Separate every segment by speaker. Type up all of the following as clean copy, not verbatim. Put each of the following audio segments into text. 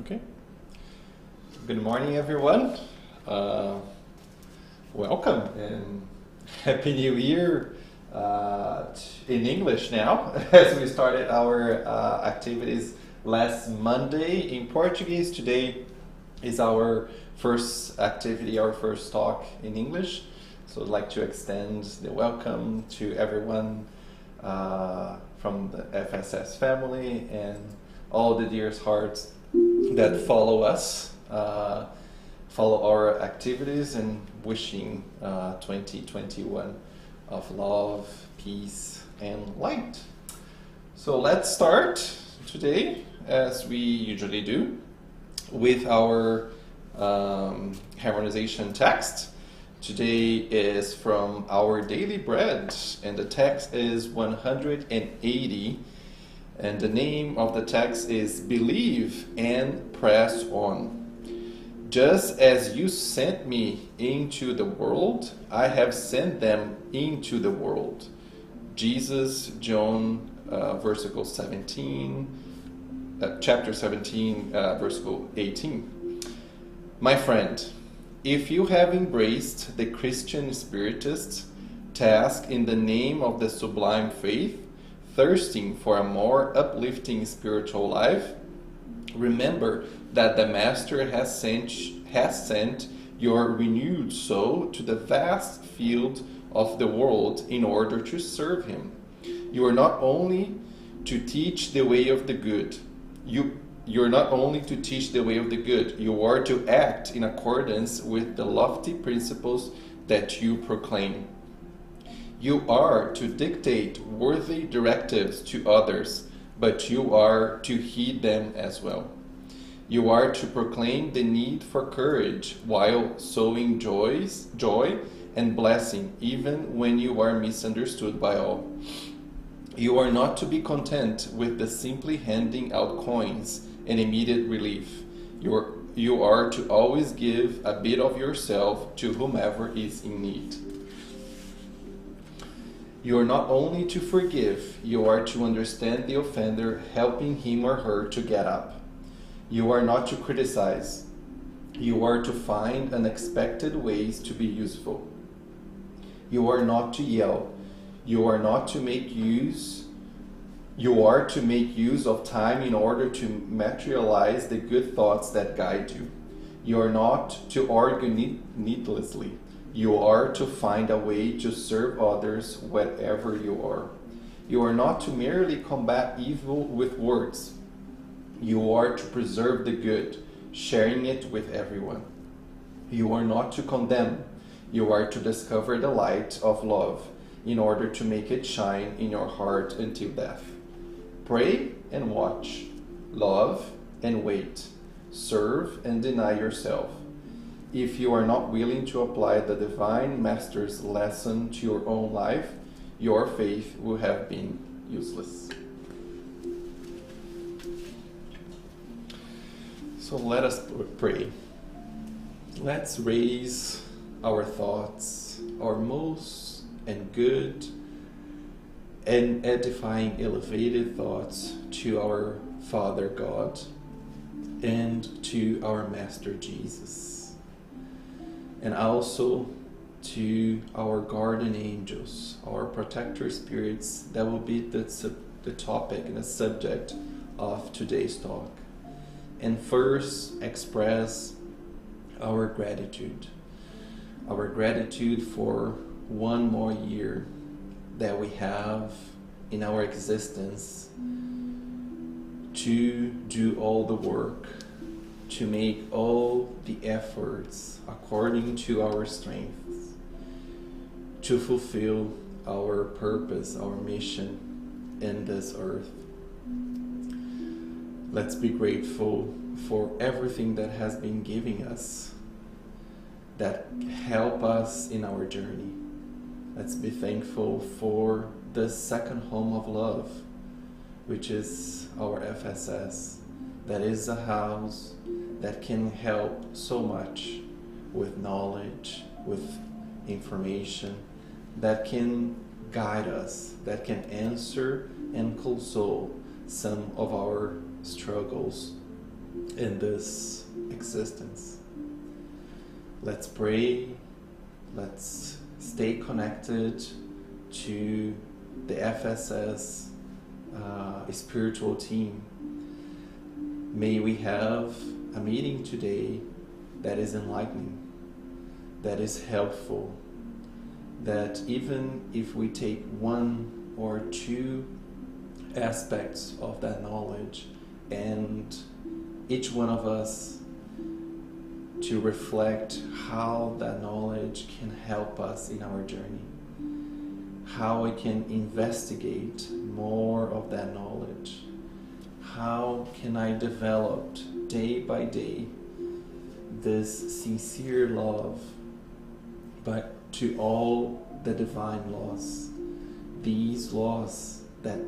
Speaker 1: Okay. Good morning, everyone. Welcome and Happy New Year in English now, as we started our activities last Monday in Portuguese. Today is our first activity, our first talk in English. So I'd like to extend the welcome to everyone from the FSS family and all the dear hearts that follow us, follow our activities, and wishing 2021 of love, peace, and light. So let's start today, as we usually do, with our harmonization text. Today is from Our Daily Bread, and the text is 180. And the name of the text is Believe and Press On. Just as you sent me into the world, I have sent them into the world. Jesus, John, versicle 17, chapter 17, versicle 18. My friend, if you have embraced the Christian Spiritist task in the name of the sublime faith, thirsting for a more uplifting spiritual life, remember that the Master has sent your renewed soul to the vast field of the world in order to serve him. You are not only to teach the way of the good, you're not only to teach the way of the good, you are to act in accordance with the lofty principles that you proclaim. You are to dictate worthy directives to others, but you are to heed them as well. You are to proclaim the need for courage while sowing joy and blessing, even when you are misunderstood by all. You are not to be content with the simply handing out coins and immediate relief. You are to always give a bit of yourself to whomever is in need. You are not only to forgive, you are to understand the offender, helping him or her to get up. You are not to criticize. You are to find unexpected ways to be useful. You are not to yell. You are not to make use. You are to make use of time in order to materialize the good thoughts that guide you. You are not to argue needlessly. You are to find a way to serve others wherever you are. You are not to merely combat evil with words. You are to preserve the good, sharing it with everyone. You are not to condemn. You are to discover the light of love in order to make it shine in your heart until death. Pray and watch, love and wait, serve and deny yourself. If you are not willing to apply the Divine Master's lesson to your own life, your faith will have been useless. So let us pray. Let's raise our thoughts, our most and good and edifying, elevated thoughts to our Father God and to our Master Jesus. And also to our guardian angels, our protector spirits, that will be the topic and the subject of today's talk. And first, express our gratitude for one more year that we have in our existence to do all the work, to make all the efforts according to our strengths, to fulfill our purpose, our mission in this earth. Let's be grateful for everything that has been giving us, that help us in our journey. Let's be thankful for the second home of love, which is our FSS. That is a house that can help so much with knowledge, with information, that can guide us, that can answer and console some of our struggles in this existence. Let's pray. Let's stay connected to the FSS spiritual team. May we have a meeting today that is enlightening, that is helpful, that even if we take one or two aspects of that knowledge and each one of us to reflect how that knowledge can help us in our journey, how we can investigate more of that knowledge, how can I develop day by day this sincere love but to all the divine laws, these laws that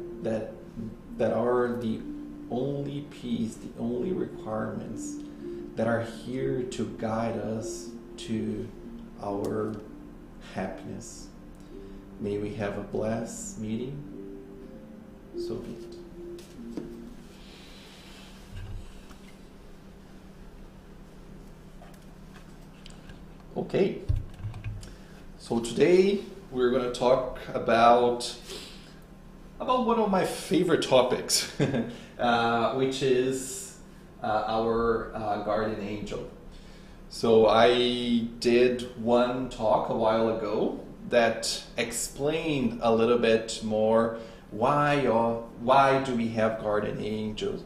Speaker 1: are the only piece, the only requirements that are here to guide us to our happiness. May we have a blessed meeting. So be it. Okay, so today we're going to talk about one of my favorite topics, which is our guardian angel. So I did one talk a while ago that explained a little bit more why do we have guardian angels,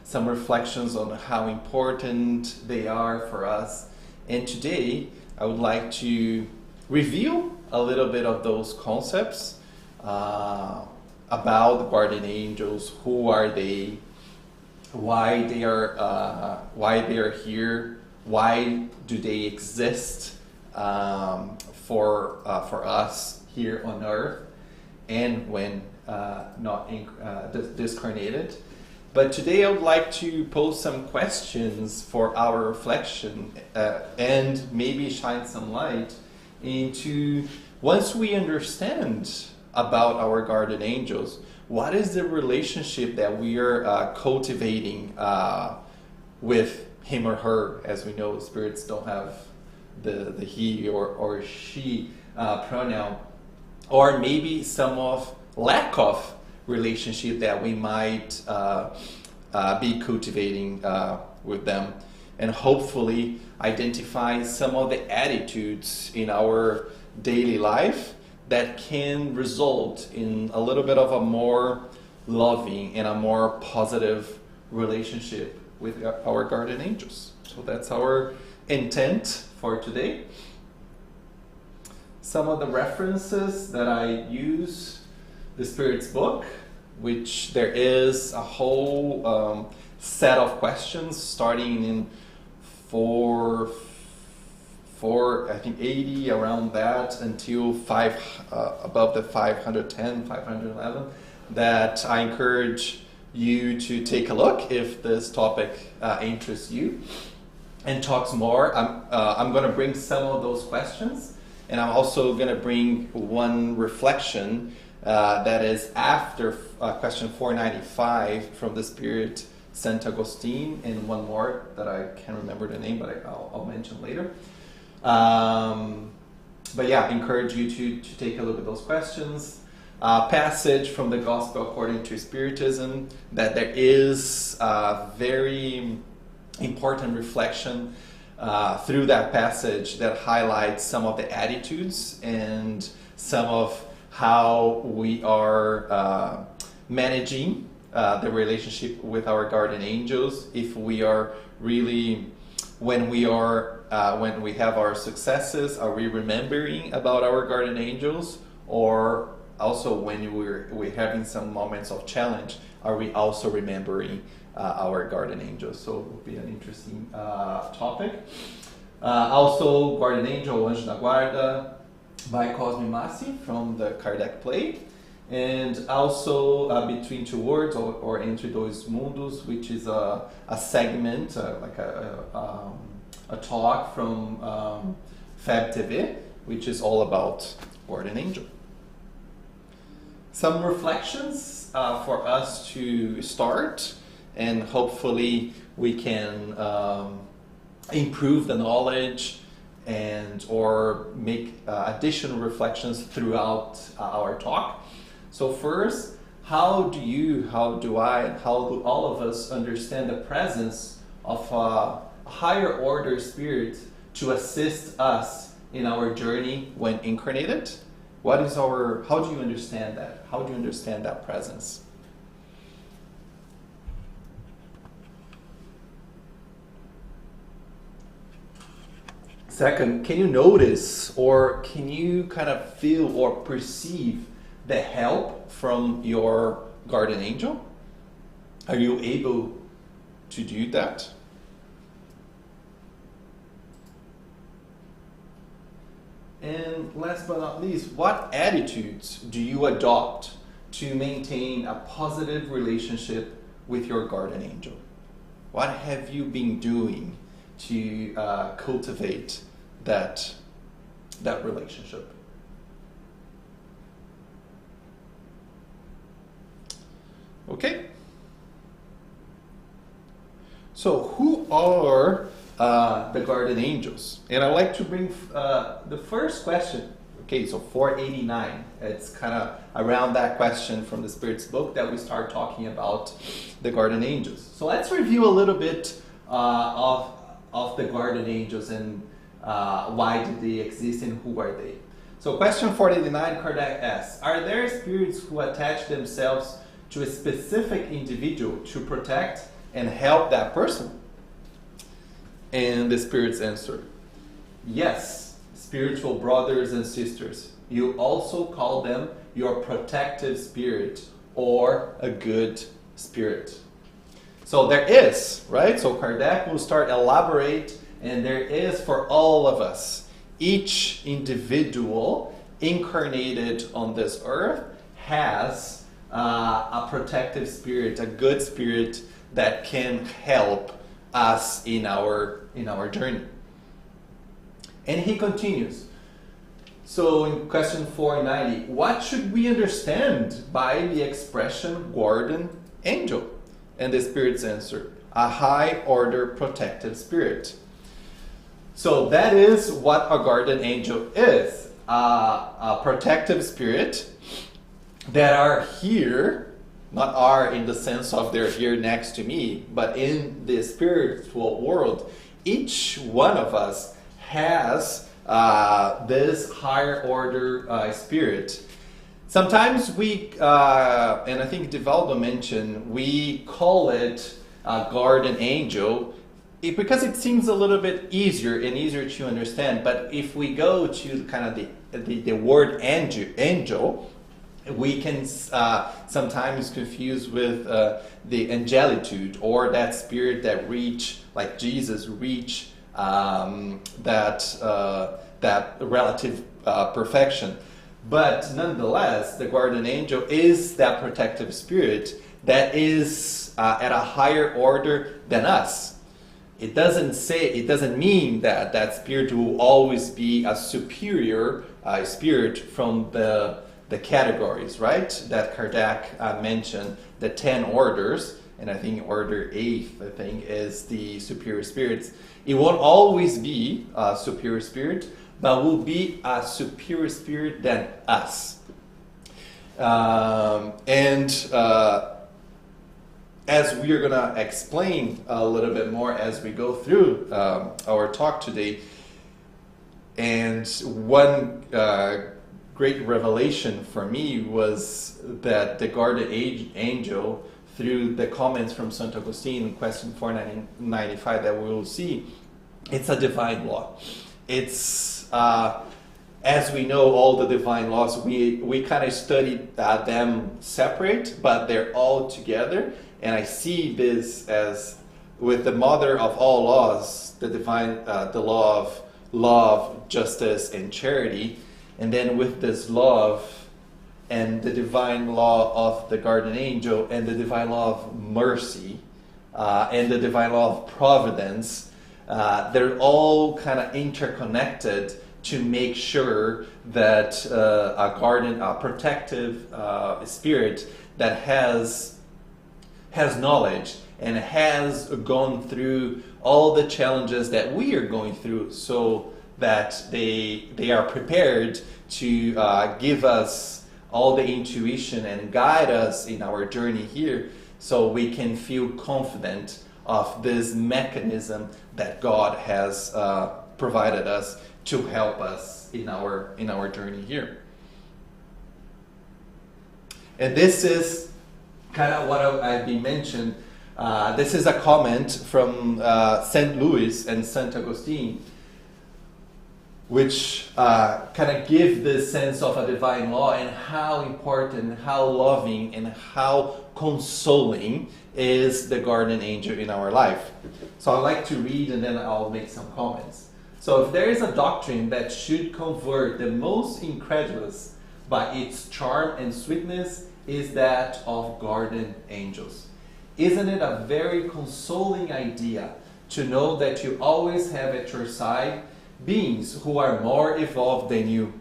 Speaker 1: some reflections on how important they are for us. And today I would like to review a little bit of those concepts about the guardian angels. Who are they? Why they are here? Why do they exist for us here on Earth, and when not discarnated? But today I would like to pose some questions for our reflection and maybe shine some light into, once we understand about our guardian angels, what is the relationship that we are cultivating with him or her? As we know, spirits don't have the he or she pronoun, or maybe some of lack of relationship that we might be cultivating with them, and hopefully identify some of the attitudes in our daily life that can result in a little bit of a more loving and a more positive relationship with our guardian angels. So that's our intent for today. Some of the references that I use: the Spirit's book, which there is a whole set of questions starting in 480, around that, until above the 510, 511, that I encourage you to take a look if this topic interests you and talks more. I'm going to bring some of those questions, and I'm also going to bring one reflection that is after question 495 from the Spirit Saint Augustine, and one more that I can't remember the name, but I'll mention later. But yeah, I encourage you to take a look at those questions. Passage from the Gospel according to Spiritism, that there is a very important reflection through that passage that highlights some of the attitudes and some of how we are managing the relationship with our guardian angels. If we are really, when we have our successes, are we remembering about our guardian angels? Or also when we're having some moments of challenge, are we also remembering our guardian angels? So it will be an interesting topic. Also, Guardian Angel, Anjo da Guarda, by Cosme Massi from the Kardec play. And also Between Two Worlds, or Entre Dois Mundos, which is a segment, like a talk from Fab TV, which is all about Guardian Angel. Some reflections for us to start and hopefully we can improve the knowledge and or make additional reflections throughout our talk. So first, how do all of us understand the presence of a higher order spirit to assist us in our journey when incarnated? How do you understand that? How do you understand that presence? Second, can you notice or can you kind of feel or perceive the help from your guardian angel? Are you able to do that? And last but not least, what attitudes do you adopt to maintain a positive relationship with your guardian angel? What have you been doing to cultivate that relationship? Okay. So who are the guardian angels? And I'd like to bring the first question. Okay, so 489. It's kind of around that question from the Spirit's book that we start talking about the guardian angels. So let's review a little bit of the guardian angels and why do they exist and who are they. So question 489, Kardec asks, are there spirits who attach themselves to a specific individual to protect and help that person? And the spirits answer, yes, spiritual brothers and sisters. You also call them your protective spirit or a good spirit. So there is, right? So Kardec will start elaborate, and there is for all of us, each individual incarnated on this earth has a protective spirit, a good spirit that can help us in our journey. And he continues. So in question 490, what should we understand by the expression guardian angel? And the Spirit's answer, a high order protective spirit. So that is what a guardian angel is, a protective spirit that are here, not are in the sense of they're here next to me, but in the spiritual world, each one of us has this higher order spirit. Sometimes we, and I think Divaldo mentioned, we call it a guardian angel because it seems a little bit easier and easier to understand. But if we go to kind of the word angel, we can sometimes confuse with the angelitude or that spirit that reach, like Jesus reach that relative perfection. But nonetheless, the guardian angel is that protective spirit that is at a higher order than us. It doesn't mean that that spirit will always be a superior spirit from the categories, right? That Kardec mentioned, the 10 orders, and I think order 8th, I think, is the superior spirits. It won't always be a superior spirit, but will be a superior spirit than us. As we are going to explain a little bit more as we go through our talk today, and one great revelation for me was that the guardian angel, through the comments from St. Augustine in question 495 that we will see, it's a divine law. It's, as we know, all the divine laws, we kind of studied them separate, but they're all together. And I see this as, with the mother of all laws, the law of love, justice, and charity. And then with this love and the divine law of the guardian angel and the divine law of mercy and the divine law of providence, they're all kind of interconnected to make sure that a protective spirit that has knowledge and has gone through all the challenges that we are going through, so that they are prepared to give us all the intuition and guide us in our journey here, so we can feel confident of this mechanism that God has provided us to help us in our journey here. And this is kind of what I've been mentioned. This is a comment from St. Louis and St. Augustine, which kind of give this sense of a divine law and how important, how loving, and how consoling is the guardian angel in our life. So I'd like to read and then I'll make some comments. So if there is a doctrine that should convert the most incredulous by its charm and sweetness, is that of guardian angels. Isn't it a very consoling idea to know that you always have at your side beings who are more evolved than you,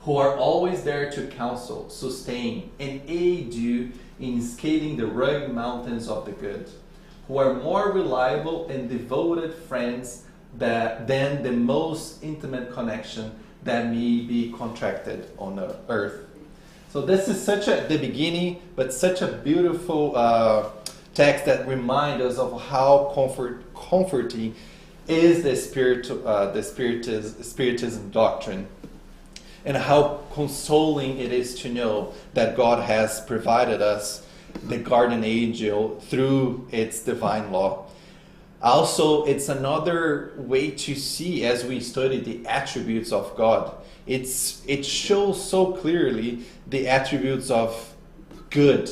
Speaker 1: who are always there to counsel, sustain, and aid you in scaling the rugged mountains of the good, who are more reliable and devoted friends than the most intimate connection that may be contracted on the earth. So this is the beginning, but such a beautiful text that reminds us of how comforting is the Spiritism doctrine, and how consoling it is to know that God has provided us the guardian angel through its divine law. Also, it's another way to see, as we study the attributes of God, it shows so clearly the attributes of good,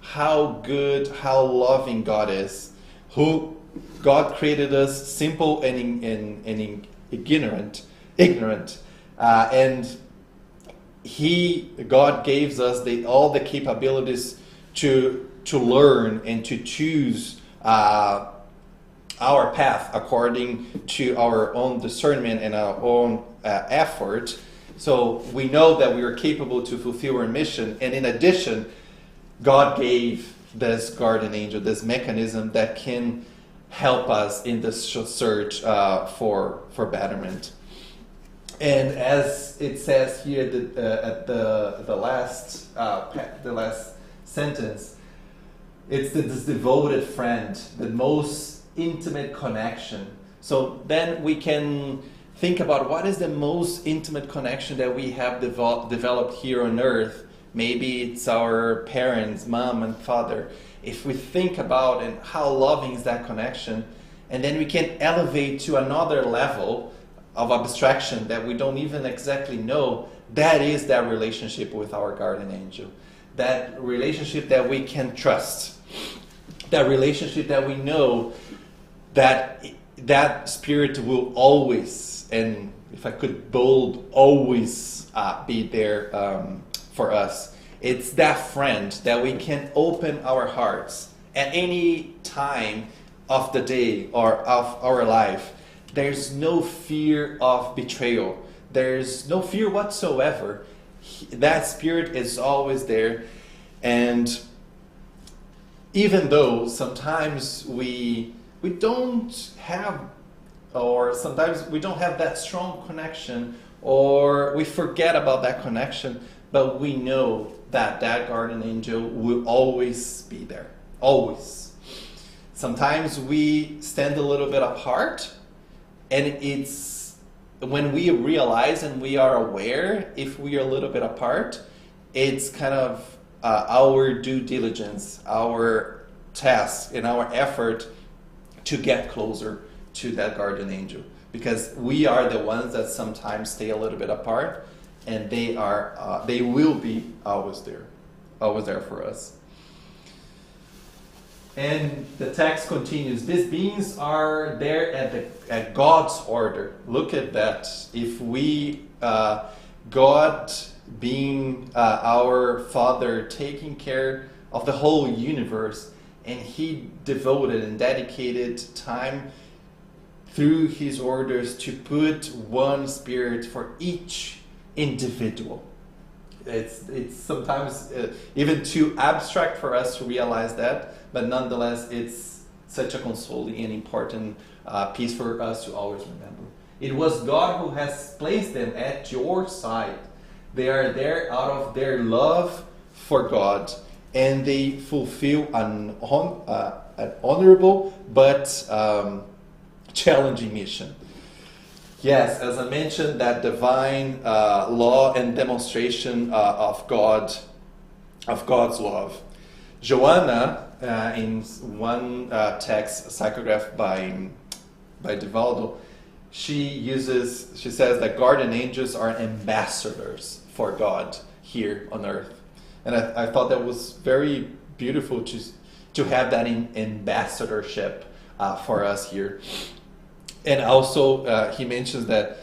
Speaker 1: how loving God is, who God created us simple and ignorant, and God gives us all the capabilities to learn and to choose our path according to our own discernment and our own effort. So we know that we are capable to fulfill our mission, and in addition, God gave this guardian angel, this mechanism that can help us in this search for betterment. And as it says here at the last sentence, it's this devoted friend, the most intimate connection. So then we can think about what is the most intimate connection that we have developed here on earth. Maybe it's our parents, mom and father. If we think about and how loving is that connection, and then we can elevate to another level of abstraction that we don't even exactly know, that is that relationship with our guardian angel. That relationship that we can trust. That relationship that we know that spirit will always, and if I could bold, always be there for us. It's that friend that we can open our hearts at any time of the day or of our life. There's no fear of betrayal. There's no fear whatsoever. That spirit is always there. And even though sometimes we don't have, or sometimes we don't have that strong connection, or we forget about that connection, but we know that guardian angel will always be there. Always. Sometimes we stand a little bit apart, and it's when we realize and we are aware if we are a little bit apart, it's kind of our due diligence, our task, and our effort to get closer to that guardian angel, because we are the ones that sometimes stay a little bit apart, and they will be always there for us. And the text continues, these beings are there at God's order. Look at that. If we, God being our Father, taking care of the whole universe, and He devoted and dedicated time through His orders to put one spirit for each individual. It's sometimes even too abstract for us to realize that, but nonetheless, it's such a consoling and important piece for us to always remember. It was God who has placed them at your side. They are there out of their love for God, and they fulfill an honorable but challenging mission. Yes, as I mentioned, that divine law and demonstration of God's love. Joanna, in one text psychographed by Divaldo, she says that guardian angels are ambassadors for God here on earth. And I thought that was very beautiful to have that ambassadorship for us here. And also, he mentions that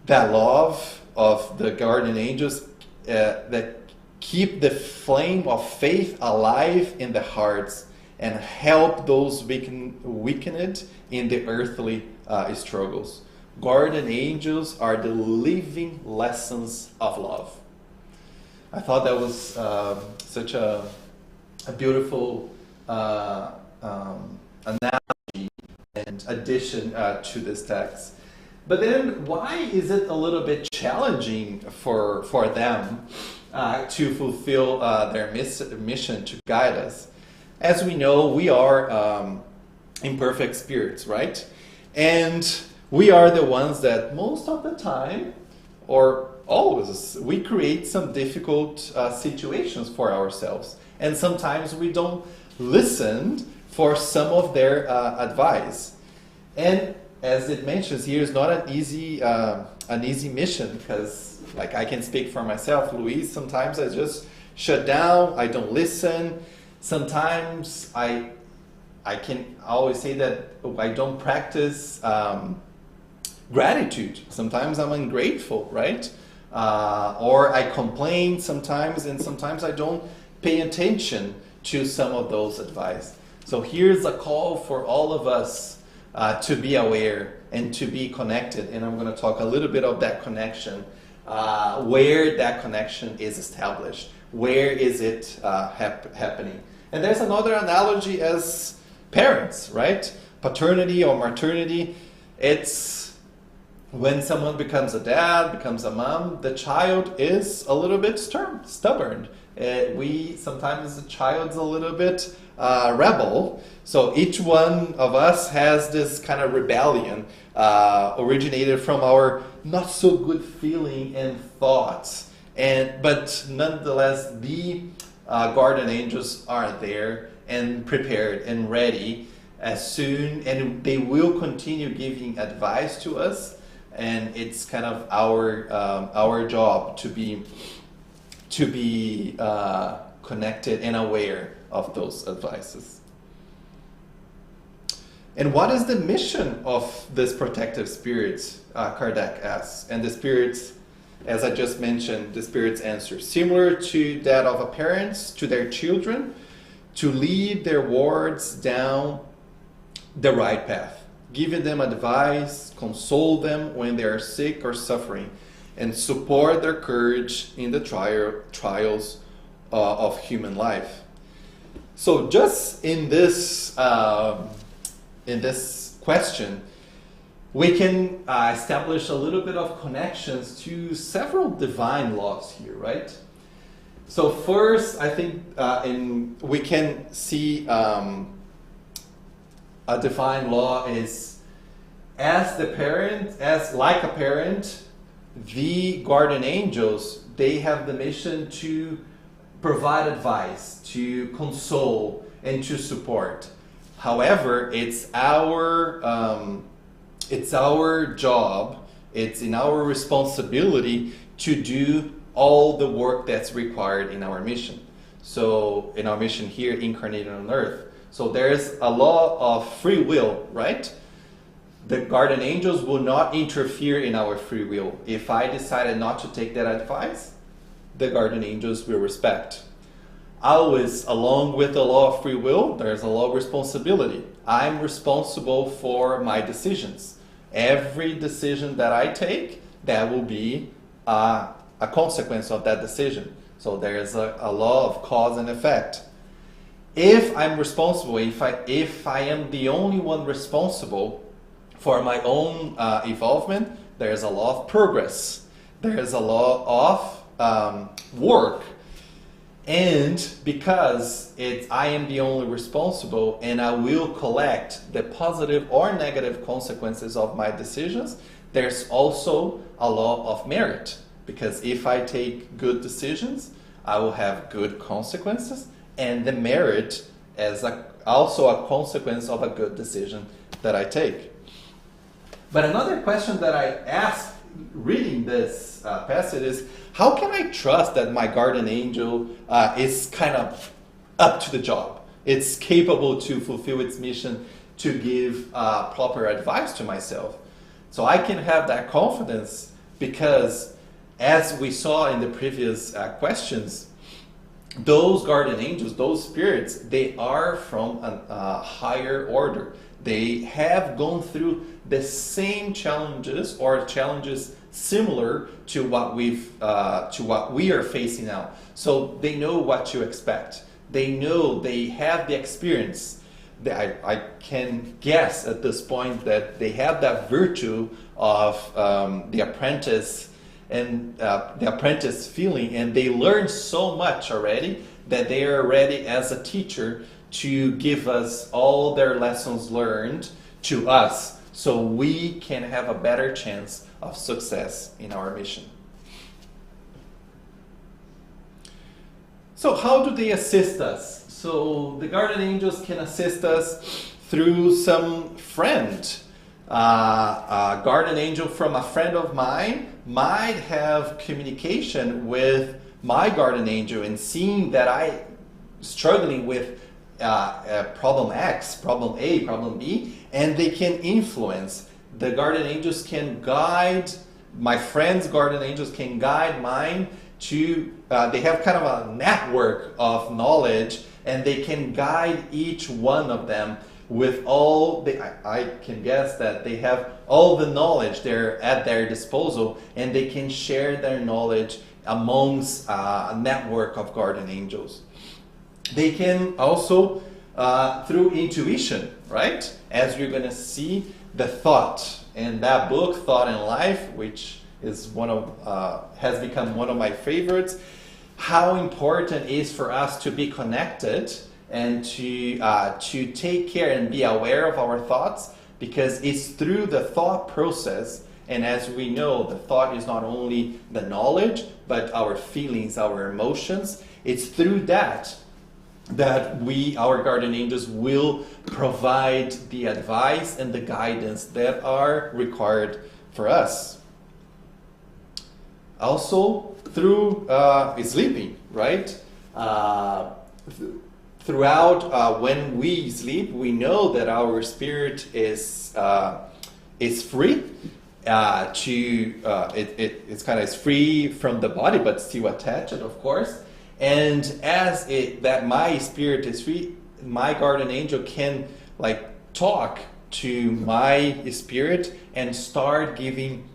Speaker 1: love of the guardian angels that keep the flame of faith alive in the hearts and help those weakened in the earthly struggles. Guardian angels are the living lessons of love. I thought that was such a beautiful analogy and addition to this text. But then why is it a little bit challenging for them to fulfill their mission to guide us? As we know, we are imperfect spirits, right? And we are the ones that most of the time, or always, we create some difficult situations for ourselves. And sometimes we don't listen for some of their advice. And as it mentions here, it's not an easy mission, because like I can speak for myself, Luis, sometimes I just shut down, I don't listen. Sometimes I can always say that I don't practice gratitude. Sometimes I'm ungrateful, right? Or I complain sometimes, and sometimes I don't pay attention to some of those advice. So here's a call for all of us to be aware and to be connected. And I'm going to talk a little bit of that connection, where that connection is established. Where is it happening? And there's another analogy as parents, right? Paternity or maternity. It's when someone becomes a dad, becomes a mom, the child is a little bit stubborn. Sometimes the child's a little bit rebel. So each one of us has this kind of rebellion originated from our not so good feeling and thoughts. But nonetheless, the guardian angels are there and prepared and ready as soon, and they will continue giving advice to us. And it's kind of our job to be connected and aware of those advices. And what is the mission of this protective spirits? Kardec asks. And the spirits, as I just mentioned, the spirits answer similar to that of a parents to their children, to lead their wards down the right path, giving them advice, console them when they are sick or suffering, and support their courage in the trials of human life. So just in this question, we can establish a little bit of connections to several divine laws here, right? So first, I think we can see a divine law is like a parent, the guardian angels, they have the mission to provide advice, to console, and to support. However, it's our job, it's in our responsibility to do all the work that's required in our mission. So in our mission here, incarnated on earth. So there's a law of free will, right? The guardian angels will not interfere in our free will. If I decided not to take that advice, the guardian angels will respect. Always, along with the law of free will, there's a law of responsibility. I'm responsible for my decisions. Every decision that I take, that will be a consequence of that decision. So there's a law of cause and effect. If I'm responsible, if I am the only one responsible for my own evolvement, there's a law of progress. There's a law of work. And because I am the only responsible and I will collect the positive or negative consequences of my decisions, there's also a law of merit. Because if I take good decisions, I will have good consequences, and the merit as also a consequence of a good decision that I take. But another question that I asked reading this passage is, how can I trust that my guardian angel is kind of up to the job? It's capable to fulfill its mission to give proper advice to myself. So I can have that confidence because, as we saw in the previous questions, those guardian angels, those spirits, they are from a higher order. They have gone through the same challenges or challenges similar to what we are facing now. So they know what to expect. They know, they have the experience. I can guess at this point that they have that virtue of the apprentice and the apprentice feeling, and they learn so much already that they are ready as a teacher to give us all their lessons learned to us, so we can have a better chance of success in our mission. So how do they assist us? So the guardian angels can assist us through some friend. A guardian angel from a friend of mine might have communication with my guardian angel and seeing that I'm struggling with problem X, problem A, problem B, and they can influence. The guardian angels can guide, my friend's guardian angels can guide mine to, they have kind of a network of knowledge, and they can guide each one of them with all the, I can guess that they have all the knowledge there at their disposal, and they can share their knowledge amongst a network of guardian angels. They can also, through intuition, right? As you're going to see, the thought. And that book, Thought and Life, which is has become one of my favorites, how important it is for us to be connected and to take care and be aware of our thoughts, because it's through the thought process. And as we know, the thought is not only the knowledge, but our feelings, our emotions. It's through that our guardian angels will provide the advice and the guidance that are required for us. Also, through sleeping, right? Throughout when we sleep, we know that our spirit is free. It's kind of free from the body, but still attached, of course. And as that my spirit is free, my guardian angel can talk to my spirit and start giving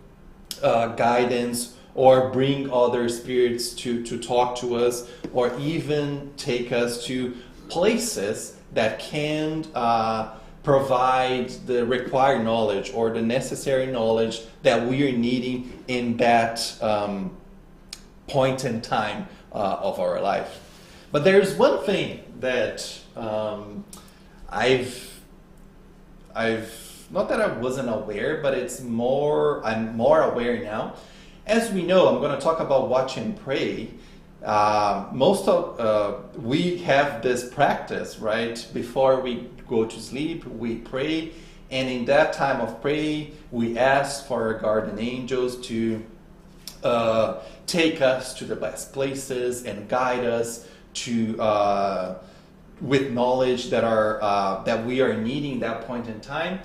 Speaker 1: guidance, or bring other spirits to talk to us, or even take us to places that can provide the required knowledge or the necessary knowledge that we are needing in that point in time of our life. But there's one thing that I've not that I wasn't aware, but I'm more aware now. As we know, I'm going to talk about watch and pray. We have this practice, right? Before we go to sleep, we pray, and in that time of prayer, we ask for our guardian angels to take us to the best places and guide us to with knowledge that we are needing that point in time.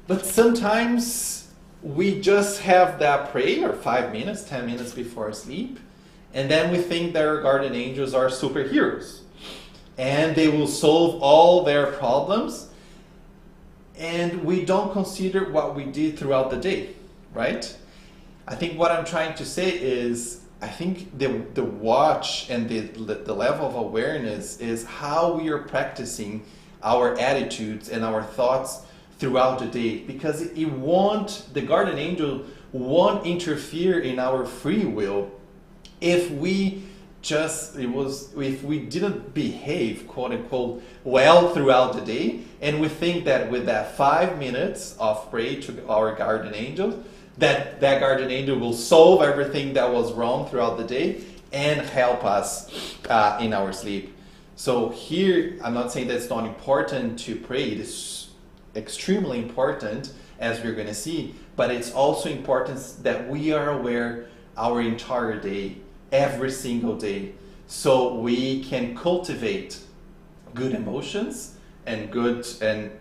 Speaker 1: But sometimes we just have that prayer 5 minutes, 10 minutes before sleep, and then we think that our guardian angels are superheroes and they will solve all their problems, and we don't consider what we did throughout the day, right? I think what I'm trying to say is, I think the watch and the level of awareness is how we are practicing our attitudes and our thoughts throughout the day, because the guardian angel won't interfere in our free will if we didn't behave, quote unquote, well throughout the day, and we think that with that 5 minutes of prayer to our guardian angel, that guardian angel will solve everything that was wrong throughout the day and help us in our sleep. So here, I'm not saying that it's not important to pray. It is extremely important, as we're going to see, but it's also important that we are aware our entire day, every single day, so we can cultivate good emotions and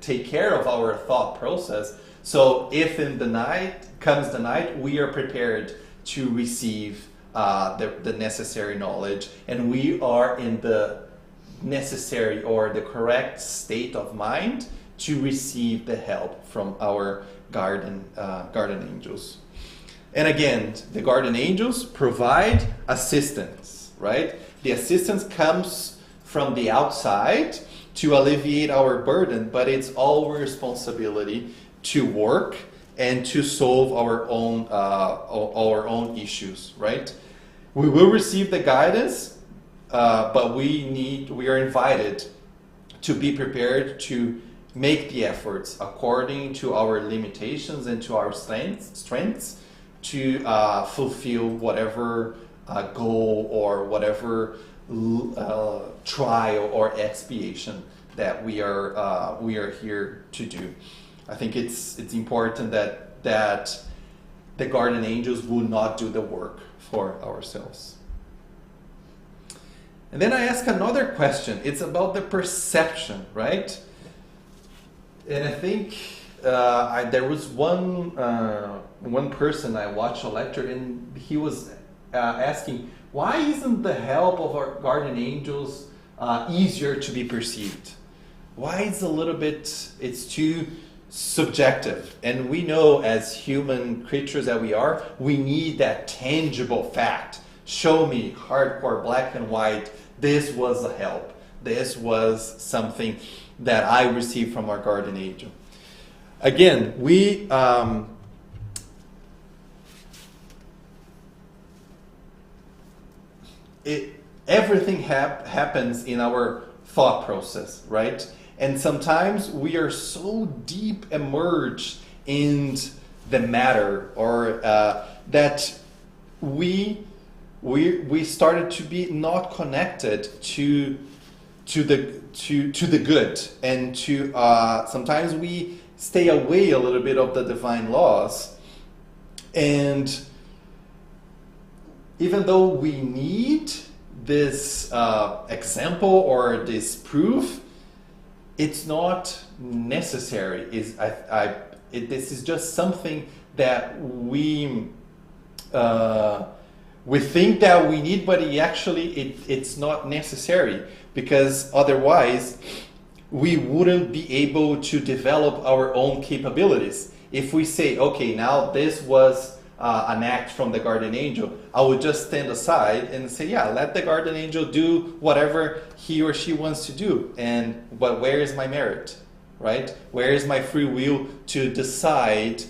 Speaker 1: take care of our thought process. So if in the night comes the night, we are prepared to receive the necessary knowledge, and we are in the necessary or the correct state of mind to receive the help from our guardian angels. And again, the guardian angels provide assistance, right? The assistance comes from the outside to alleviate our burden, but it's our responsibility to work and to solve our own issues, right? We will receive the guidance, but we are invited to be prepared to make the efforts according to our limitations and to our strengths to fulfill whatever goal or whatever trial or expiation that we are here to do. I think it's important that the guardian angels will not do the work for ourselves. And then I ask another question. It's about the perception, right? And I think there was one person I watched a lecture, and he was asking, why isn't the help of our guardian angels easier to be perceived? Why it's too subjective? And we know as human creatures that we are, we need that tangible fact. Show me, hardcore, black and white, this was a help. This was something that I received from our guardian angel. Again, everything happens in our thought process, right? And sometimes we are so deep immersed in the matter, or that we started to be not connected to the good, and to sometimes we stay away a little bit of the divine laws, and even though we need this example or this proof, it's not necessary. This is just something that we think that we need, but it's not necessary, because otherwise we wouldn't be able to develop our own capabilities. If we say, okay, now this was an act from the guardian angel, I would just stand aside and say, yeah, let the guardian angel do whatever he or she wants to do. But where is my merit, right? Where is my free will to decide,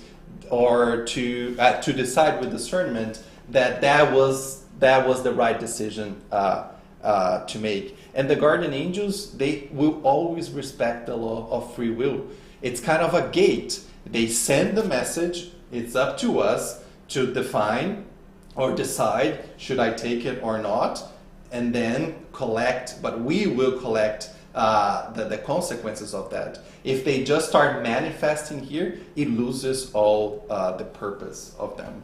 Speaker 1: or to decide with discernment that was the right decision to make? And the guardian angels, they will always respect the law of free will. It's kind of a gate. They send the message. It's up to us to define or decide, should I take it or not, and then collect, but we will collect the consequences of that. If they just start manifesting here, it loses all the purpose of them.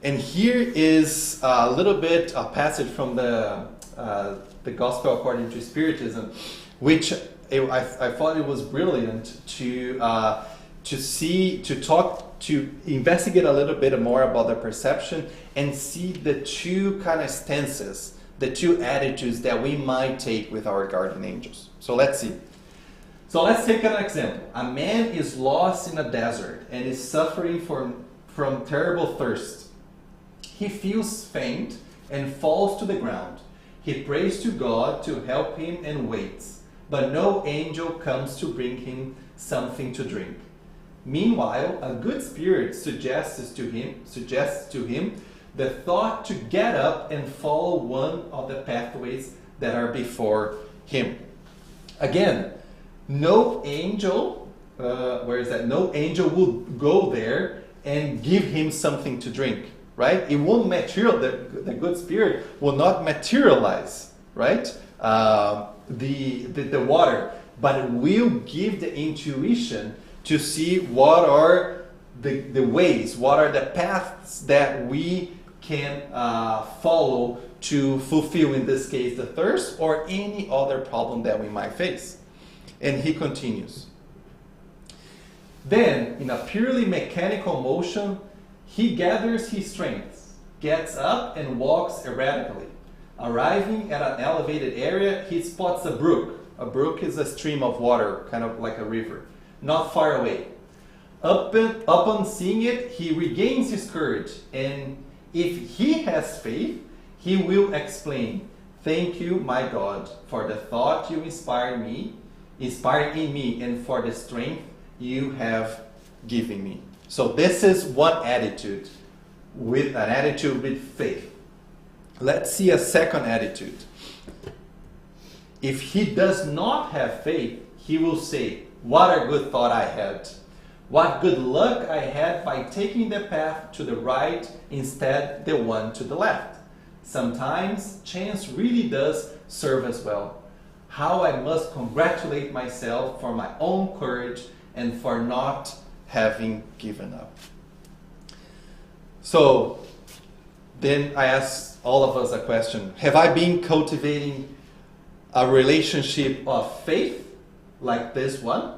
Speaker 1: And here is a little bit a passage from the Gospel according to Spiritism, which I thought it was brilliant to investigate a little bit more about the perception and see the two kind of stances, the two attitudes that we might take with our guardian angels. So let's see. So let's take an example. A man is lost in a desert and is suffering from terrible thirst. He feels faint and falls to the ground. He prays to God to help him and waits, but no angel comes to bring him something to drink. Meanwhile, a good spirit suggests to him the thought to get up and follow one of the pathways that are before him. Again, no angel, No angel will go there and give him something to drink, right? It won't the good spirit will not materialize, right? The water, but it will give the intuition to see what are the ways, what are the paths that we can follow to fulfill, in this case, the thirst or any other problem that we might face. And he continues. Then, in a purely mechanical motion, he gathers his strength, gets up and walks erratically. Arriving at an elevated area, he spots a brook. A brook is a stream of water, kind of like a river, not far away. Upon seeing it, he regains his courage, and if he has faith, he will explain, "Thank you, my God, for the thought you inspired in me, and for the strength you have given me." So this is one attitude, with an attitude with faith. Let's see a second attitude. If he does not have faith, he will say, "What a good thought I had. What good luck I had by taking the path to the right instead the one to the left. Sometimes chance really does serve as well. How I must congratulate myself for my own courage and for not having given up." So then I ask all of us a question. Have I been cultivating a relationship of faith like this one?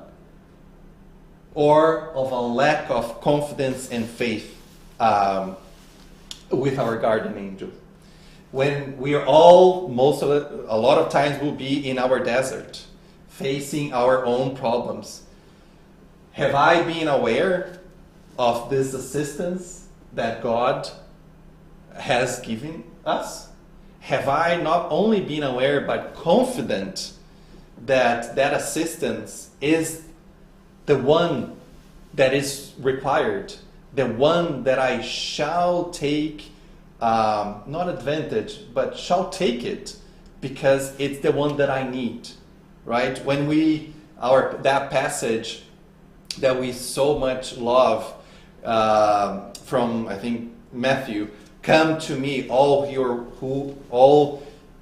Speaker 1: Or of a lack of confidence and faith with our guardian angel? When we are all, a lot of times we'll be in our desert, facing our own problems. Have I been aware of this assistance that God has given us? Have I not only been aware, but confident that that assistance is the one that is required, the one that I shall take, not advantage, but shall take it because it's the one that I need, right? When that passage that we so much love from, I think, Matthew, "Come to me, all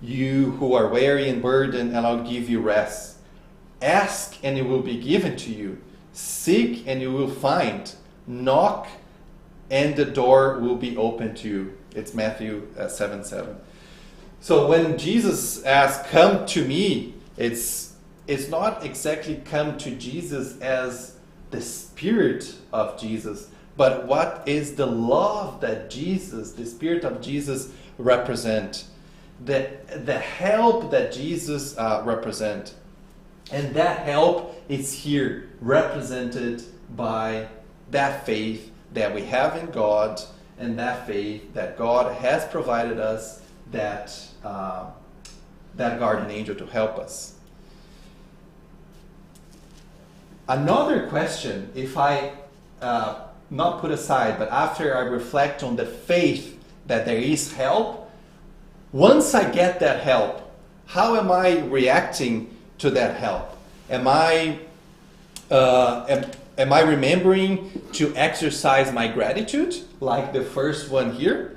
Speaker 1: you who are weary and burdened, and I'll give you rest. Ask and it will be given to you. Seek and you will find. Knock and the door will be open to you." It's Matthew 7:7. So when Jesus asks, "Come to me," it's not exactly come to Jesus as the Spirit of Jesus, but what is the love that the Spirit of Jesus represent, the help that Jesus represent. And that help is here represented by that faith that we have in God, and that faith that God has provided us that guardian angel to help us. Another question, if I not put aside, but after I reflect on the faith that there is help, once I get that help, how am I reacting to that help? Am I remembering to exercise my gratitude, like the first one here?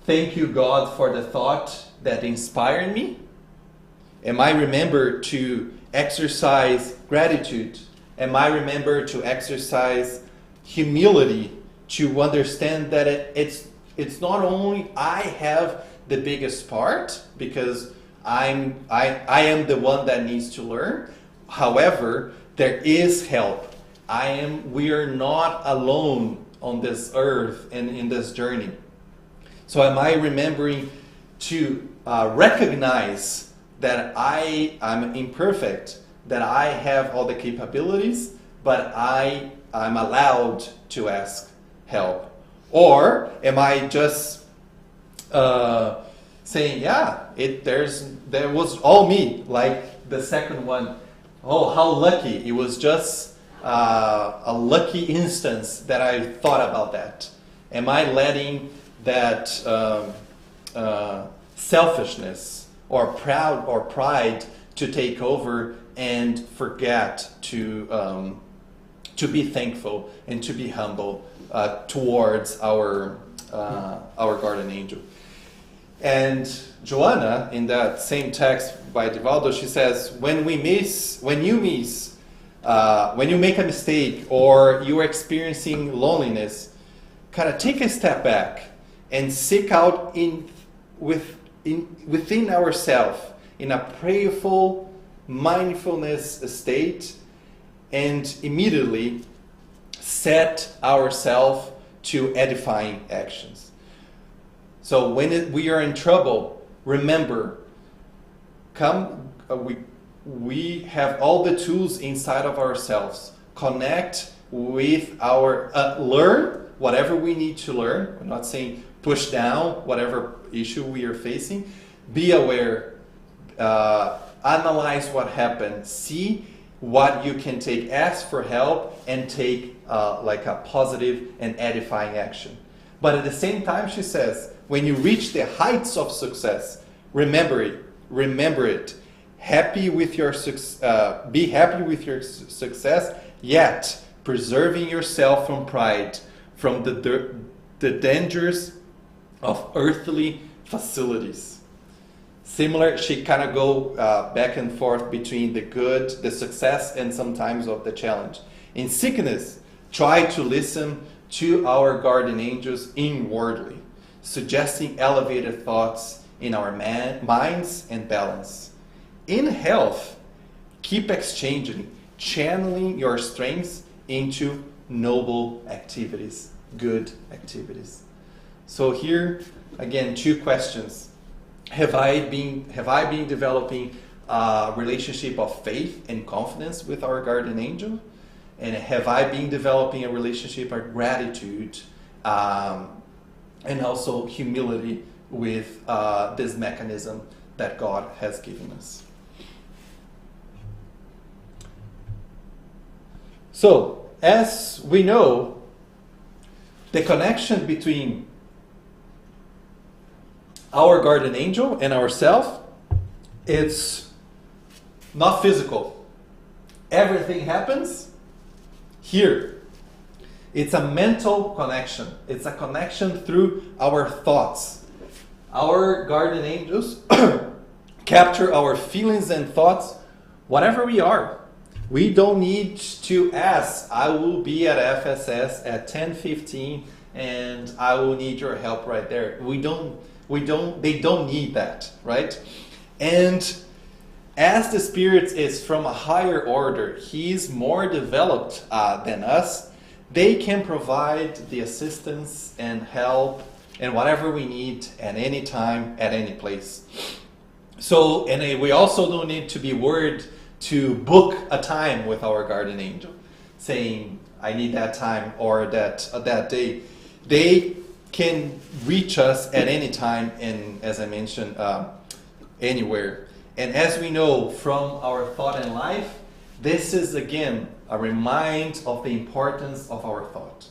Speaker 1: Thank you, God, for the thought that inspired me. Am I remember to exercise gratitude? Am I remember to exercise humility, to understand that it's not only I have the biggest part, because I am the one that needs to learn. However, there is help. We are not alone on this earth and in this journey. So am I remembering to recognize that I'm imperfect, that I have all the capabilities, but I'm allowed to ask help? Or am I just saying, yeah, there was all me, like the second one. Oh, how lucky. It was just a lucky instance that I thought about that. Am I letting that selfishness or pride to take over and forget to be thankful and to be humble towards our guardian angel? And Joanna, in that same text by Divaldo, she says, when you make a mistake or you are experiencing loneliness, kind of take a step back and seek out within ourselves in a prayerful mindfulness state, and immediately set ourselves to edifying actions. So when we are in trouble, remember, we have all the tools inside of ourselves. Connect with learn whatever we need to learn. I'm not saying push down whatever issue we are facing. Be aware, analyze what happened, see what you can take, ask for help, and take like a positive and edifying action. But at the same time, she says, when you reach the heights of success, remember it. Happy with your be happy with your success, yet preserving yourself from pride, from the dangers of earthly facilities. Similar, she kind of go back and forth between the good, the success, and sometimes of the challenge. In sickness, try to listen to our guardian angels inwardly, suggesting elevated thoughts in our minds and balance. In health, keep exchanging, channeling your strengths into noble activities, good activities. So here, again, two questions. Have I been developing a relationship of faith and confidence with our guardian angel? And have I been developing a relationship of gratitude and also humility with this mechanism that God has given us? So, as we know, the connection between our guardian angel and ourselves, it's not physical. Everything happens here. It's a mental connection. It's a connection through our thoughts. Our guardian angels capture our feelings and thoughts, whatever we are. We don't need to ask, I will be at FSS at 10:15 and I will need your help right there. They don't need that, right? And as the Spirit is from a higher order, he's more developed than us, they can provide the assistance and help and whatever we need at any time, at any place. So, and we also don't need to be worried to book a time with our guardian angel, saying, I need that time or that day. They can reach us at any time and, as I mentioned, anywhere. And as we know from our thought and life, this is again a reminder of the importance of our thought.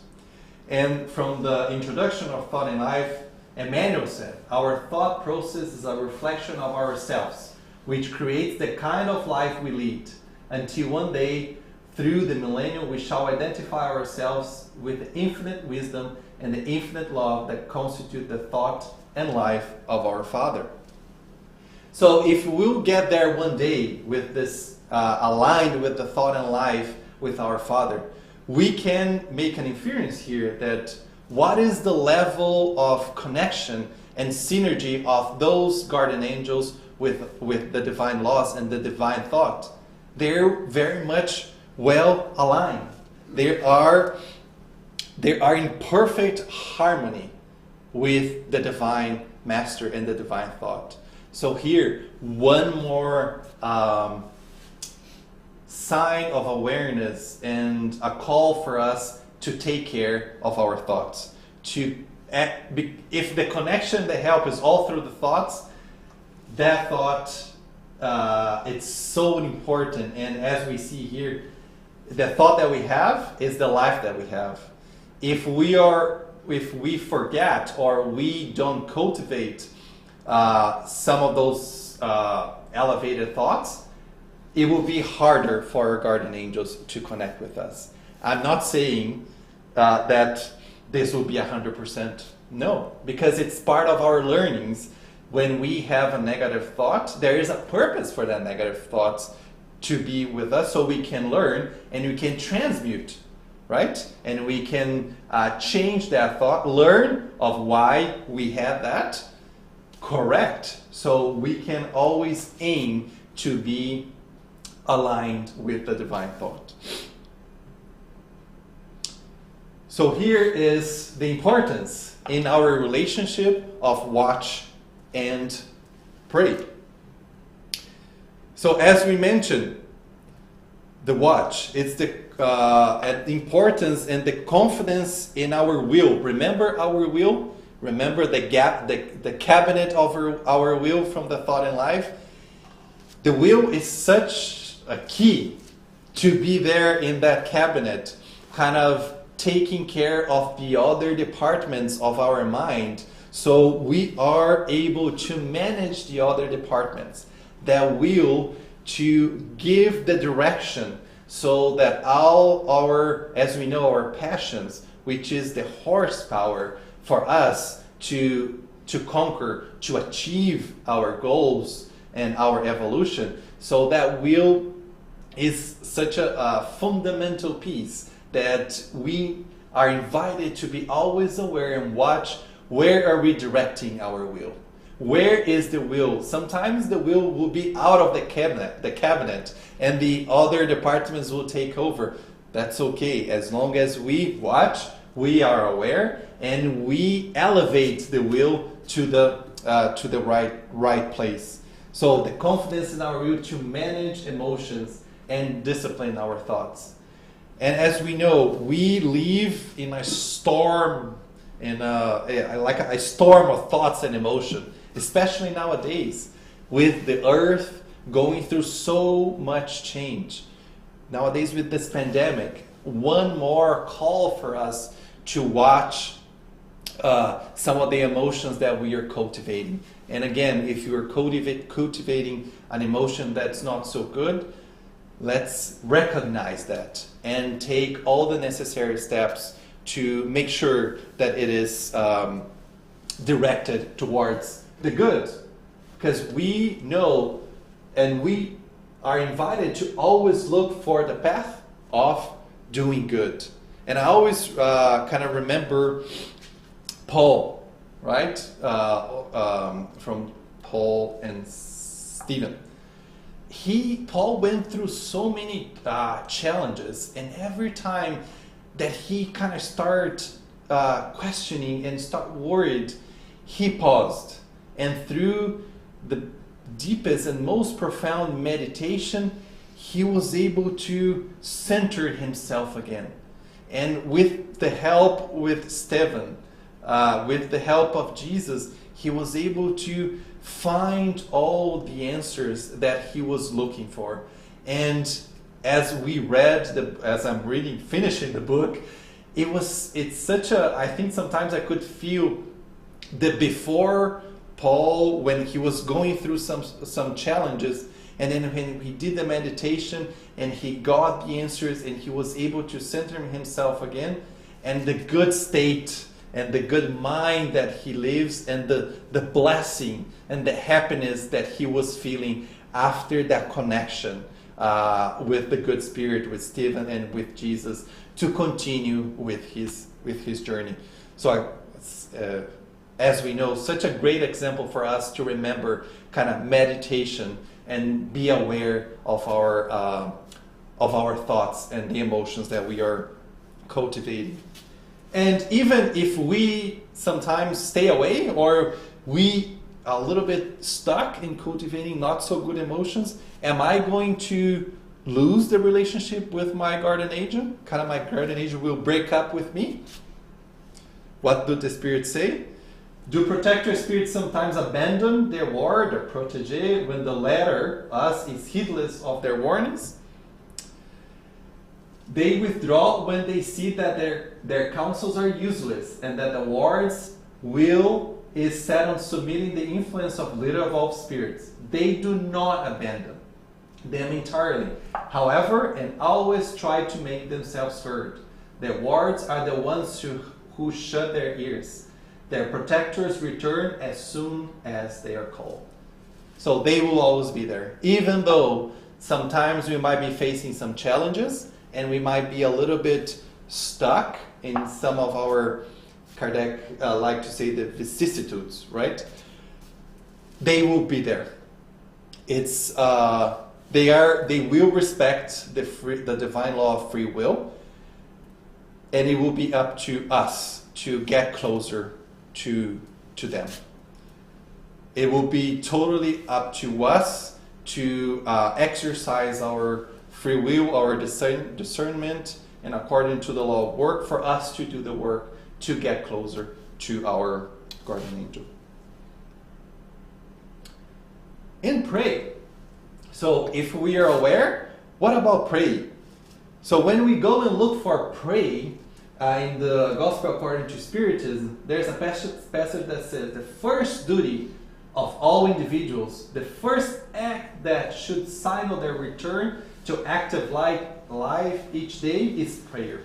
Speaker 1: And from the introduction of Thought and Life, Emmanuel said, our thought process is a reflection of ourselves, which creates the kind of life we lead, until one day, through the millennium, we shall identify ourselves with the infinite wisdom and the infinite love that constitute the thought and life of our Father. So if we'll get there one day with this aligned with the thought and life with our Father, we can make an inference here that what is the level of connection and synergy of those guardian angels with the divine laws and the divine thought? They're very much well aligned. They are in perfect harmony with the divine master and the divine thought. So here, one more sign of awareness and a call for us to take care of our thoughts. If the connection, the help is all through the thoughts, that thought, it's so important. And as we see here, the thought that we have is the life that we have. If we forget or we don't cultivate some of those elevated thoughts, it will be harder for our guardian angels to connect with us. I'm not saying that this will be 100%. No, because it's part of our learnings. When we have a negative thought, there is a purpose for that negative thought to be with us, so we can learn and we can transmute, right? And we can change that thought, learn of why we had that, correct. So we can always aim to be aligned with the divine thought. So here is the importance in our relationship of watch and pray. So as we mentioned, the watch, it's the importance and the confidence in our will. Remember our will? Remember the cabinet of our will from the Thought in Life? The will is such a key to be there in that cabinet, kind of taking care of the other departments of our mind, so we are able to manage the other departments. That will to give the direction, so that all our, as we know, our passions, which is the horsepower for us to conquer, to achieve our goals and our evolution. So that will is such a fundamental piece that we are invited to be always aware and watch, where are we directing our will? Where is the will? Sometimes the will be out of the cabinet, and the other departments will take over. That's okay, as long as we watch, we are aware, and we elevate the will to the right place. So the confidence in our will to manage emotions and discipline our thoughts. And as we know, we live in a storm, like a storm of thoughts and emotion, especially nowadays, with the earth going through so much change. Nowadays with this pandemic, one more call for us to watch some of the emotions that we are cultivating. And again, if you are cultivating an emotion that's not so good, let's recognize that and take all the necessary steps to make sure that it is directed towards the good. Because we know and we are invited to always look for the path of doing good. And I always kind of remember Paul, right? From Paul and Stephen. Paul went through so many challenges, and every time that he kind of started questioning and start worried, he paused, and through the deepest and most profound meditation, he was able to center himself again. And with the help with Stephen, with the help of Jesus, he was able to find all the answers that he was looking for. And as we read, as I'm finishing the book, it's such I think sometimes I could feel the before Paul, when he was going through some challenges, and then when he did the meditation and he got the answers and he was able to center himself again, and the good state and the good mind that he lives, and the blessing and the happiness that he was feeling after that connection with the good spirit, with Stephen and with Jesus, to continue with his journey. So as we know, such a great example for us to remember kind of meditation and be aware of our thoughts and the emotions that we are cultivating. And even if we sometimes stay away, or we are a little bit stuck in cultivating not so good emotions, am I going to lose the relationship with my guardian angel? Kind of my guardian angel will break up with me? What do the spirits say? Do protector spirits sometimes abandon their ward, their protege, when the latter, us, is heedless of their warnings? They withdraw when they see that their counsels are useless and that the ward's will is set on submitting the influence of little evolved spirits. They do not abandon them entirely, however, and always try to make themselves heard. Their wards are the ones who shut their ears. Their protectors return as soon as they are called. So they will always be there, even though sometimes we might be facing some challenges and we might be a little bit stuck in some of our, Kardec like to say, the vicissitudes, right? They will be there. It's they will respect the divine law of free will, and it will be up to us to get closer to them. It will be totally up to us to exercise our free will, our discernment, and according to the law of work, for us to do the work to get closer to our guardian angel. And pray. So if we are aware, what about pray? So when we go and look for pray, in the Gospel according to Spiritism, there's a passage that says the first duty of all individuals, the first act that should signal their return to active life each day is prayer.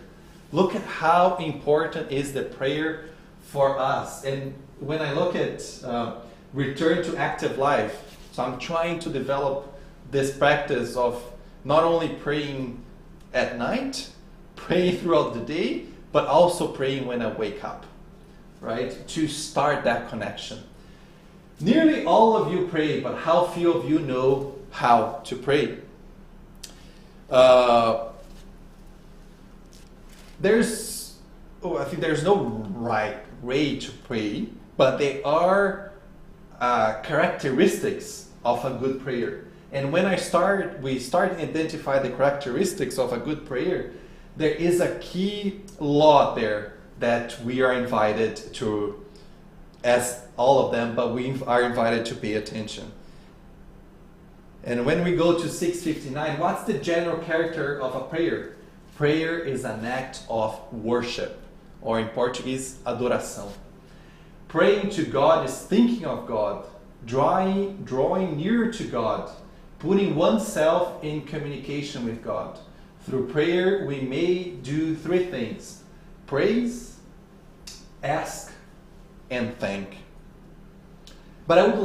Speaker 1: Look at how important is the prayer for us. And when I look at return to active life, so I'm trying to develop this practice of not only praying at night, praying throughout the day, but also praying when I wake up, right? To start that connection. Nearly all of you pray, but how few of you know how to pray? I think there's no right way to pray, but there are characteristics of a good prayer. And when we start to identify the characteristics of a good prayer, there is a key law there that we are invited to, as all of them, but we are invited to pay attention. And when we go to 659, what's the general character of a prayer? Prayer is an act of worship, or in Portuguese, adoração. Praying to God is thinking of God, drawing near to God, putting oneself in communication with God. Through prayer, we may do three things: praise, ask, and thank. But I'm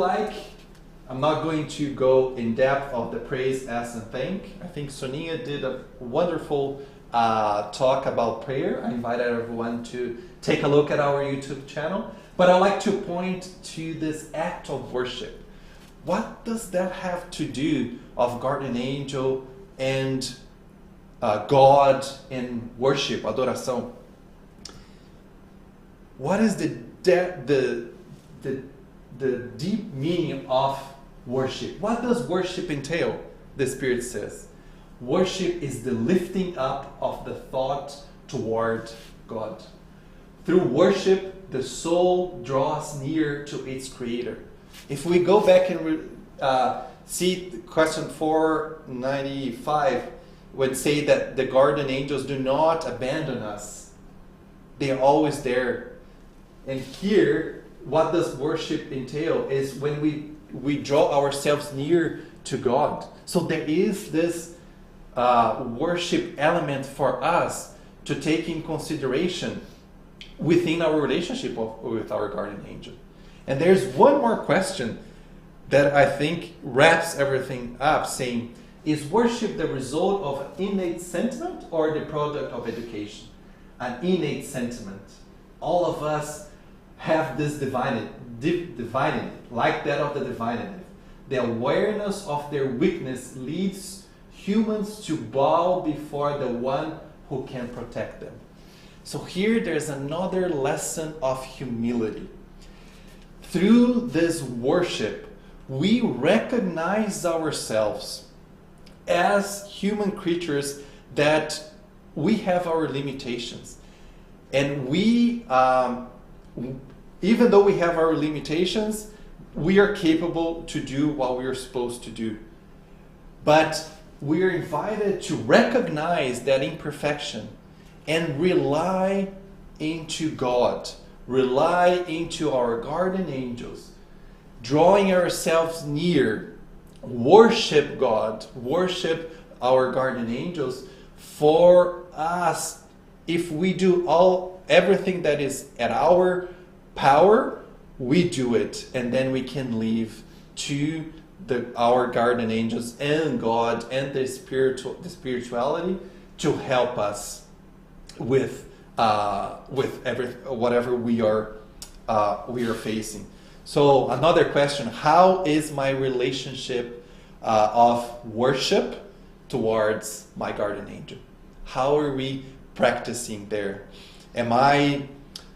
Speaker 1: not going to go in depth of the praise, ask, and thank. I think Sonia did a wonderful talk about prayer. I invited everyone to take a look at our YouTube channel. But I'd like to point to this act of worship. What does that have to do of guardian angel and God in worship, adoração? What is the deep meaning of worship? What does worship entail? The Spirit says, worship is the lifting up of the thought toward God. Through worship, the soul draws near to its Creator. If we go back and see question 495, would say that the guardian angels do not abandon us. They are always there. And here, what does worship entail is when we draw ourselves near to God. So there is this worship element for us to take in consideration within our relationship with our guardian angel. And there's one more question that I think wraps everything up, saying, is worship the result of an innate sentiment or the product of education? An innate sentiment. All of us have this divinity, like that of the divine. The awareness of their weakness leads humans to bow before the one who can protect them. So here there's another lesson of humility. Through this worship, we recognize ourselves as human creatures that we have our limitations. And we, even though we have our limitations, we are capable to do what we are supposed to do. But we are invited to recognize that imperfection and rely into God, rely into our guardian angels, drawing ourselves near, worship God, worship our guardian angels for us. If we do everything that is at our power, we do it, and then we can leave to our guardian angels and God and the spirituality to help us with whatever we are facing. So another question: how is my relationship of worship towards my guardian angel? How are we practicing there? Am I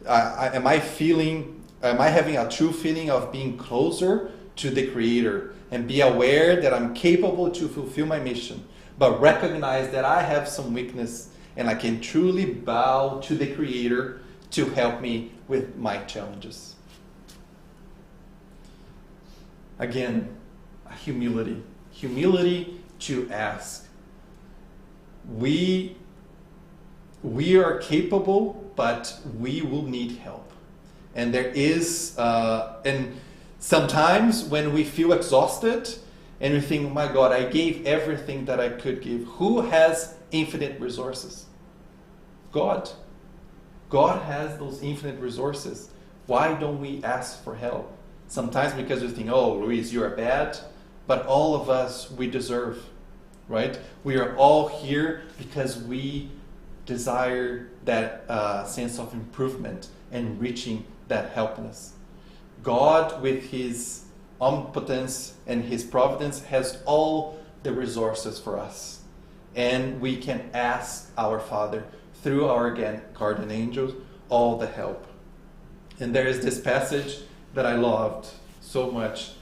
Speaker 1: having a true feeling of being closer to the Creator and be aware that I'm capable to fulfill my mission, but recognize that I have some weakness and I can truly bow to the Creator to help me with my challenges? Again, humility to ask. We are capable, but we will need help. And there is, and sometimes when we feel exhausted and we think, oh my God, I gave everything that I could give. Who has infinite resources? God. God has those infinite resources. Why don't we ask for help? Sometimes because we think, oh, Luis, you are bad, but all of us, we deserve, right? We are all here because we desire that sense of improvement and reaching that helpness. God, with His omnipotence and His providence, has all the resources for us. And we can ask our Father through our guardian angels all the help. And there is this passage that I loved so much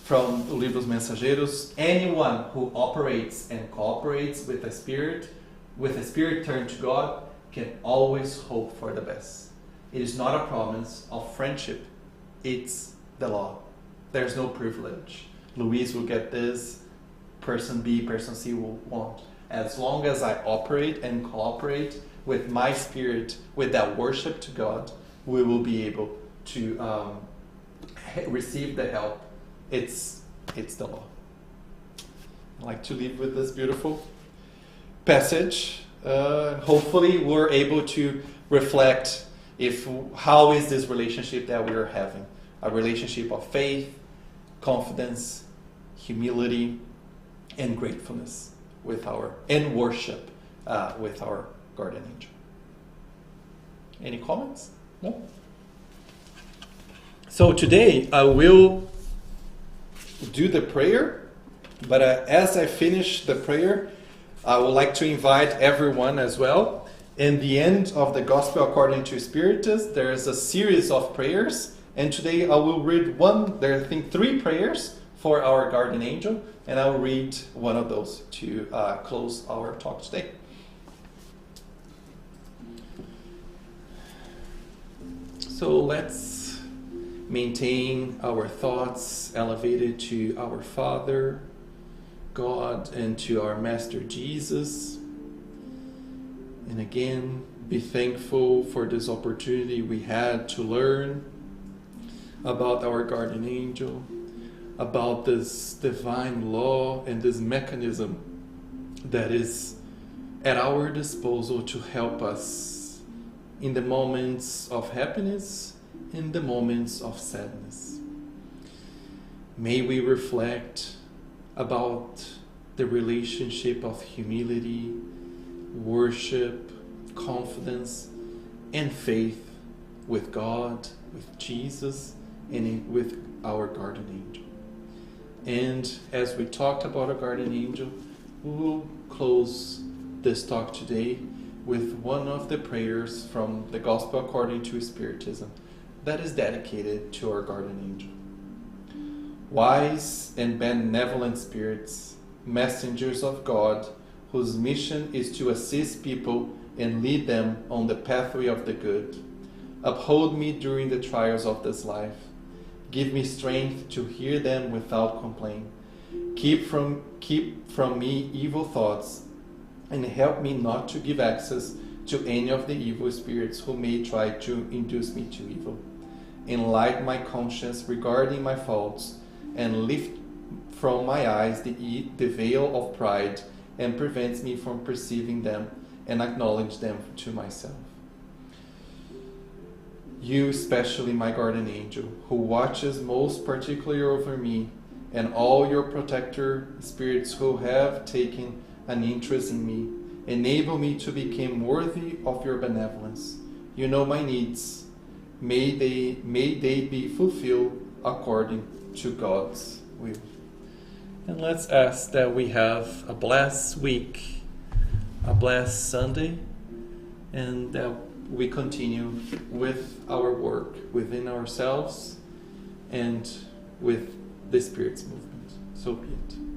Speaker 1: from Livros Mensageiros. Anyone who operates and cooperates with a spirit turned to God, can always hope for the best. It is not a promise of friendship. It's the law. There's no privilege. Luis will get this, person B, person C will want. As long as I operate and cooperate with my spirit, with that worship to God, we will be able to receive the help. It's the law. I'd like to leave with this beautiful passage. Hopefully we're able to reflect how is this relationship that we are having. A relationship of faith, confidence, humility, and gratefulness and worship with our guardian angel. Any comments? No? So today I will do the prayer, but as I finish the prayer, I would like to invite everyone as well. In the end of the Gospel according to Spiritist, there is a series of prayers, and today I will read there are 3 prayers for our guardian angel, and I will read one of those to close our talk today. So let's maintain our thoughts elevated to our Father, God, and to our Master Jesus. And again, be thankful for this opportunity we had to learn about our guardian angel, about this divine law and this mechanism that is at our disposal to help us in the moments of happiness, in the moments of sadness. May we reflect about the relationship of humility, worship, confidence, and faith with God, with Jesus, and with our guardian angel. And as we talked about our guardian angel, we will close this talk today with one of the prayers from the Gospel according to Spiritism that is dedicated to our guardian angel. Wise and benevolent spirits, messengers of God, whose mission is to assist people and lead them on the pathway of the good. Uphold me during the trials of this life. Give me strength to hear them without complaint. Keep from me evil thoughts, and help me not to give access to any of the evil spirits who may try to induce me to evil. Enlighten my conscience regarding my faults, and lift from my eyes the veil of pride, and prevent me from perceiving them and acknowledge them to myself. You, especially my guardian angel, who watches most particularly over me, and all your protector spirits who have taken an interest in me, enable me to become worthy of your benevolence. You know my needs. May they be fulfilled according to God's will. And let's ask that we have a blessed week, a blessed Sunday, and that we continue with our work within ourselves and with the Spirit's movement. So be it.